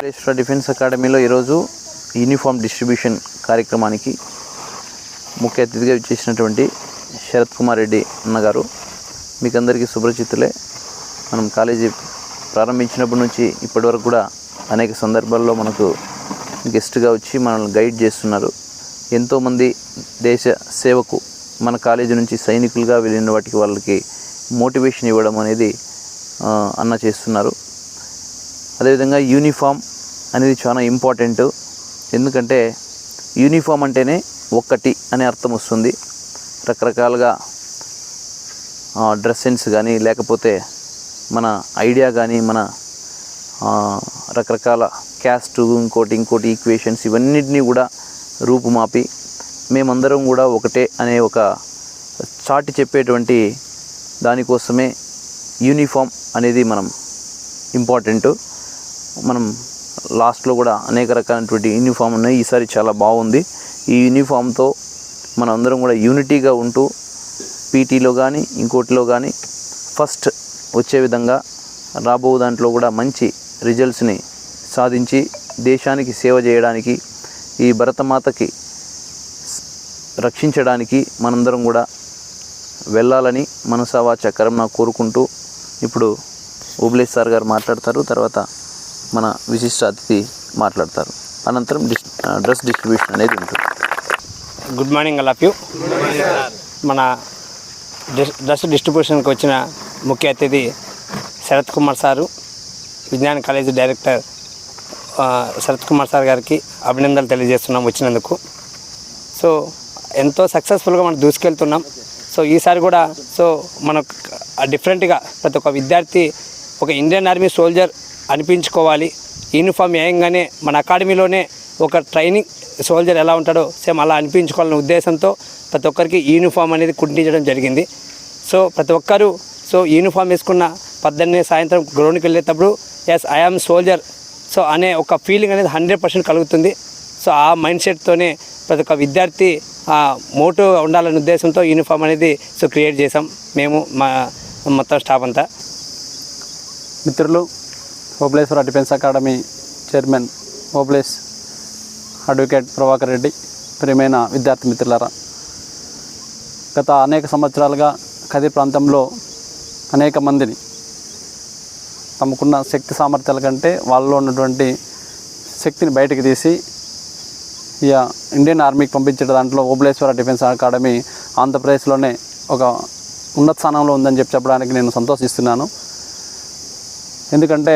Obuleswara defence అకాడమీలో ఈరోజు uniform distribution కార్యక్రమానికి ముఖ్య అతిథిగా ఇచ్చేసినటువంటి శరత్ కుమార్ రెడ్డి అన్నగారు మీకు అందరికీ సుపరిచితులే. మనం కాలేజీ ప్రారంభించినప్పటి నుంచి ఇప్పటి వరకు కూడా అనేక సందర్భాల్లో మనకు గెస్ట్గా వచ్చి మనల్ని గైడ్ చేస్తున్నారు. ఎంతోమంది దేశ సేవకు మన కాలేజీ నుంచి సైనికులుగా వెళ్ళిన వాళ్ళకి మోటివేషన్ ఇవ్వడం అనేది అన్న చేస్తున్నారు. అదేవిధంగా యూనిఫామ్ అనేది చాలా ఇంపార్టెంట్. ఎందుకంటే యూనిఫామ్ అంటేనే ఒక్కటి అనే అర్థం వస్తుంది. రకరకాలుగా డ్రెస్ సెన్స్ కానీ లేకపోతే మన ఐడియా కానీ మన రకరకాల క్యాస్ట్ ఇంకోటి ఈక్వేషన్స్ ఇవన్నిటినీ కూడా రూపుమాపి మేమందరం కూడా ఒకటే అనే ఒక చాటి చెప్పేటువంటి దానికోసమే యూనిఫామ్ అనేది మనం ఇంపార్టెంట్. మనం లాస్ట్లో కూడా అనేక రకాలైనటువంటి యూనిఫామ్ ఉన్నాయి. ఈసారి చాలా బాగుంది. ఈ యూనిఫామ్తో మనం అందరం కూడా యూనిటీగా ఉంటూ పీటీలో కానీ ఇంకోటిలో కానీ ఫస్ట్ వచ్చే విధంగా రాబో దాంట్లో కూడా మంచి రిజల్ట్స్ని సాధించి దేశానికి సేవ చేయడానికి ఈ భరతమాతకి రక్షించడానికి మనందరం కూడా వెళ్ళాలని మనసా వాచ కర్మన కోరుకుంటూ ఇప్పుడు ఓబులేష్ సార్ గారు మాట్లాడతారు. తర్వాత మన విశిష్ట అతిథి మాట్లాడతారు. అనంతరం డ్రెస్ డిస్ట్రిబ్యూషన్ అనేది ఉంటుంది. Good morning all of you. మన డ్రెస్ డిస్ట్రిబ్యూషన్కి వచ్చిన ముఖ్య అతిథి Sharath Kumar sir, Vignana college director Sharath Kumar sir గారికి అభినందనలు తెలియజేస్తున్నాం వచ్చినందుకు. సో ఎంతో సక్సెస్ఫుల్గా మనం దూసుకెళ్తున్నాం. సో ఈసారి కూడా మనకు డిఫరెంట్గా ప్రతి ఒక్క విద్యార్థి ఒక ఇండియన్ ఆర్మీ సోల్జర్ అనిపించుకోవాలి. యూనిఫామ్ వేయంగానే మన అకాడమీలోనే ఒక ట్రైనింగ్ సోల్జర్ ఎలా ఉంటాడో సేమ్ అలా అనిపించుకోవాలనే ఉద్దేశంతో ప్రతి ఒక్కరికి యూనిఫామ్ అనేది కుట్టించడం జరిగింది. సో ప్రతి ఒక్కరూ యూనిఫామ్ వేసుకున్న పొద్దున్నే సాయంత్రం గ్రౌండ్కి వెళ్ళేటప్పుడు ఎస్ ఐ యామ్ సోల్జర్ అనే ఒక ఫీలింగ్ అనేది 100% కలుగుతుంది. సో ఆ మైండ్ సెట్తోనే ప్రతి ఒక్క విద్యార్థి మోటివ్గా ఉండాలనే ఉద్దేశంతో యూనిఫామ్ అనేది క్రియేట్ చేసాం మేము మొత్తం స్టాఫ్ అంతా. మిత్రులు, Obuleswara defence academy chairman Obulesh advocate Prabhakar Reddy, ప్రియమైన విద్యార్థి మిత్రులారా, గత అనేక సంవత్సరాలుగా కదిరి ప్రాంతంలో అనేక మందిని తమకున్న శక్తి సామర్థ్యాల కంటే వాళ్ళలో ఉన్నటువంటి శక్తిని బయటకు తీసి ఇండియన్ ఆర్మీకి పంపించే దాంట్లో ఓబులేశ్వర డిఫెన్స్ అకాడమీ ఆంధ్రప్రదేశ్లోనే ఒక ఉన్నత స్థానంలో ఉందని చెప్పడానికి నేను సంతోషిస్తున్నాను. ఎందుకంటే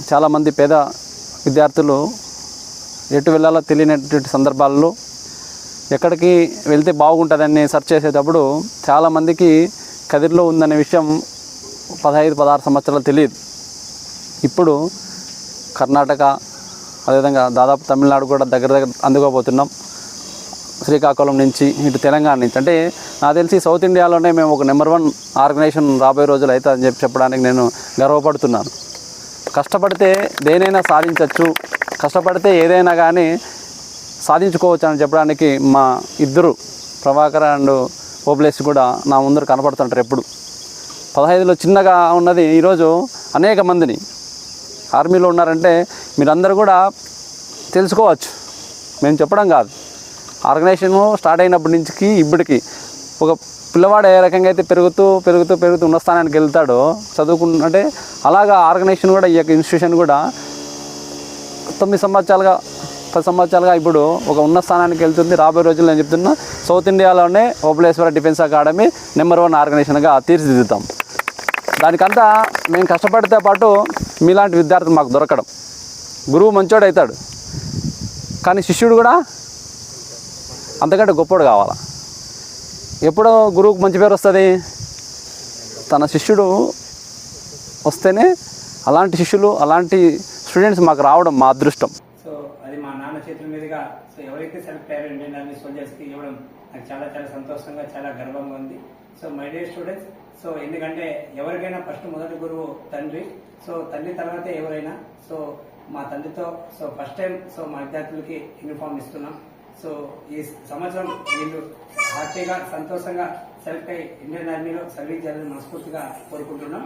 చాలామంది పేద విద్యార్థులు ఎటు వెళ్ళాలో తెలియనటువంటి సందర్భాల్లో ఎక్కడికి వెళ్తే బాగుంటుందని సెర్చ్ చేసేటప్పుడు చాలామందికి కదిరిలో ఉందనే విషయం 15-16 సంవత్సరాలు తెలియదు. ఇప్పుడు కర్ణాటక అదేవిధంగా దాదాపు తమిళనాడు కూడా దగ్గర అందుకోబోతున్నాం. శ్రీకాకుళం నుంచి ఇటు తెలంగాణ నుంచి, అంటే నాకు తెలిసి సౌత్ ఇండియాలోనే మేము ఒక నెంబర్ 1 ఆర్గనైజేషన్ రాబోయే రోజులు అయితే అని చెప్పడానికి నేను గర్వపడుతున్నాను. కష్టపడితే దేనైనా సాధించవచ్చు, కష్టపడితే ఏదైనా కానీ సాధించుకోవచ్చు అని చెప్పడానికి మా ఇద్దరు ప్రభాకర్ అండ్ ఓబులేష్ కూడా నా ముందర కనపడుతుంటారు. ఎప్పుడు 15లో చిన్నగా ఉన్నది ఈరోజు అనేక మందిని ఆర్మీలో ఉన్నారంటే మీరందరూ కూడా తెలుసుకోవచ్చు. మేము చెప్పడం కాదు, ఆర్గనైజేషన్ స్టార్ట్ అయినప్పటి నుంచి ఇప్పటికి ఒక పిల్లవాడు ఏ రకంగా అయితే పెరుగుతూ ఉన్న స్థానానికి వెళ్తాడో చదువుకుంటే అలాగా ఆర్గనైజేషన్ కూడా ఈ యొక్క ఇన్స్టిట్యూషన్ కూడా 10 సంవత్సరాలుగా ఇప్పుడు ఒక ఉన్న స్థానానికి వెళ్తుంది. రాబోయే రోజుల్లో నేను చెప్తున్నా సౌత్ ఇండియాలోనే ఓబులేశ్వర డిఫెన్స్ అకాడమీ నెంబర్ 1 ఆర్గనైజేషన్గా తీర్చిదిద్దుతాం. దానికంతా మేము కష్టపడితే పాటు మీలాంటి విద్యార్థులు మాకు దొరకడం. గురువు మంచోడు అవుతాడు, కానీ శిష్యుడు కూడా అంతకంటే గొప్పోడు కావాలా. ఎప్పుడో గురువుకు మంచి పేరు వస్తుంది, తన శిష్యుడు వస్తేనే అలాంటి శిష్యులు అలాంటి స్టూడెంట్స్ మాకు రావడం మా అదృష్టం. సో అది మా నాన్న చేతుల మీదుగా ఎవరైతే సెలెక్ట్ అయ్యారో ఇండియన్ ఆర్మీ సోల్జర్స్కి ఇవ్వడం నాకు చాలా సంతోషంగా చాలా గర్వంగా ఉంది. సో మై డియర్ స్టూడెంట్స్, ఎందుకంటే ఎవరికైనా ఫస్ట్ మొదటి గురువు తండ్రి. తండ్రి తర్వాతే ఎవరైనా. మా తండ్రితో ఫస్ట్ టైం మా విద్యార్థులకి యూనిఫామ్ ఇస్తున్నాం. ఈ సంవత్సరం వీళ్ళు హ్యాపీగా సంతోషంగా సెలెక్ట్ అయ్యి ఇండియన్ ఆర్మీలో సర్వీస్ చేయాలని మనస్ఫూర్తిగా కోరుకుంటున్నాం.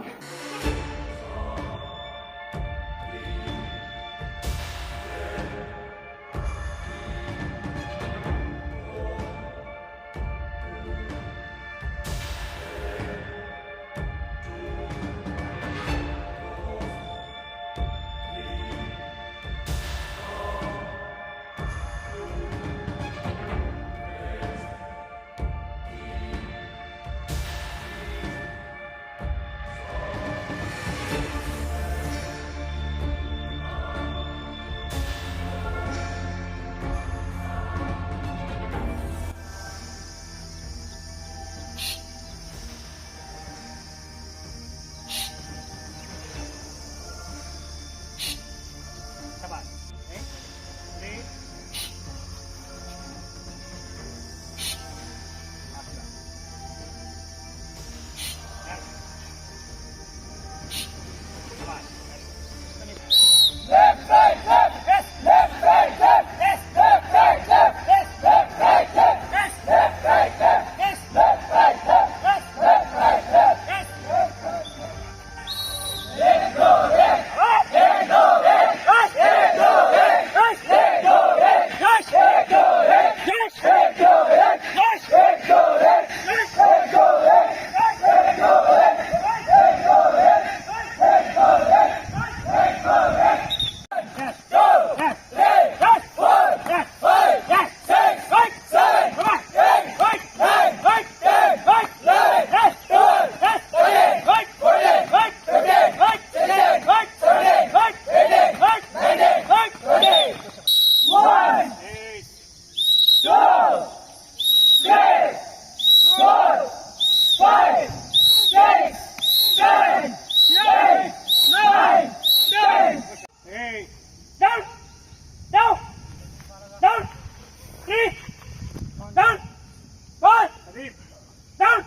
Down.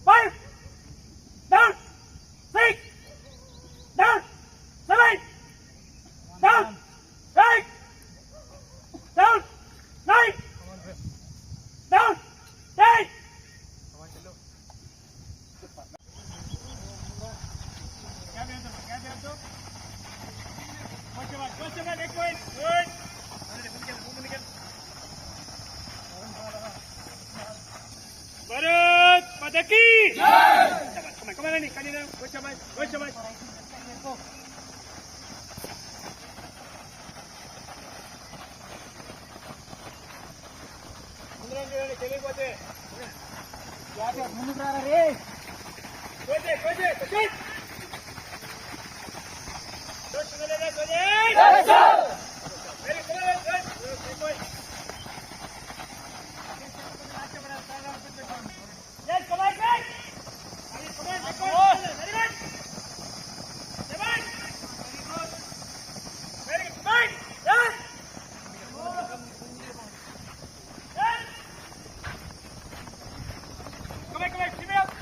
5. Down. 6. Down. 7. Down. 8. Down. 9. Down. 10. Bharat माता की जय। कमाल नहीं कनी ना गोच भाई चलिए ముందుకు రారా రే కోచే కోచే కోచే కోచ్ చలేగా కోచే జై sir very good coach yes come on guys come on very good very good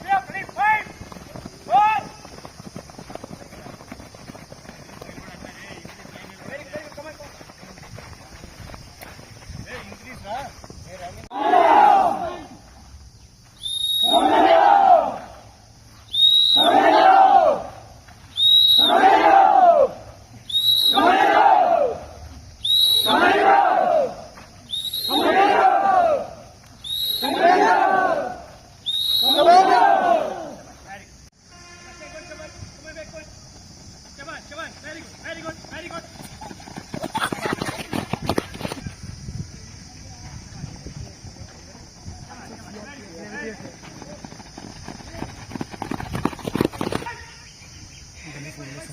yes very good very good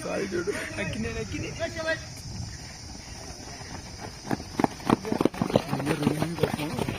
Sorry, dude. I can't.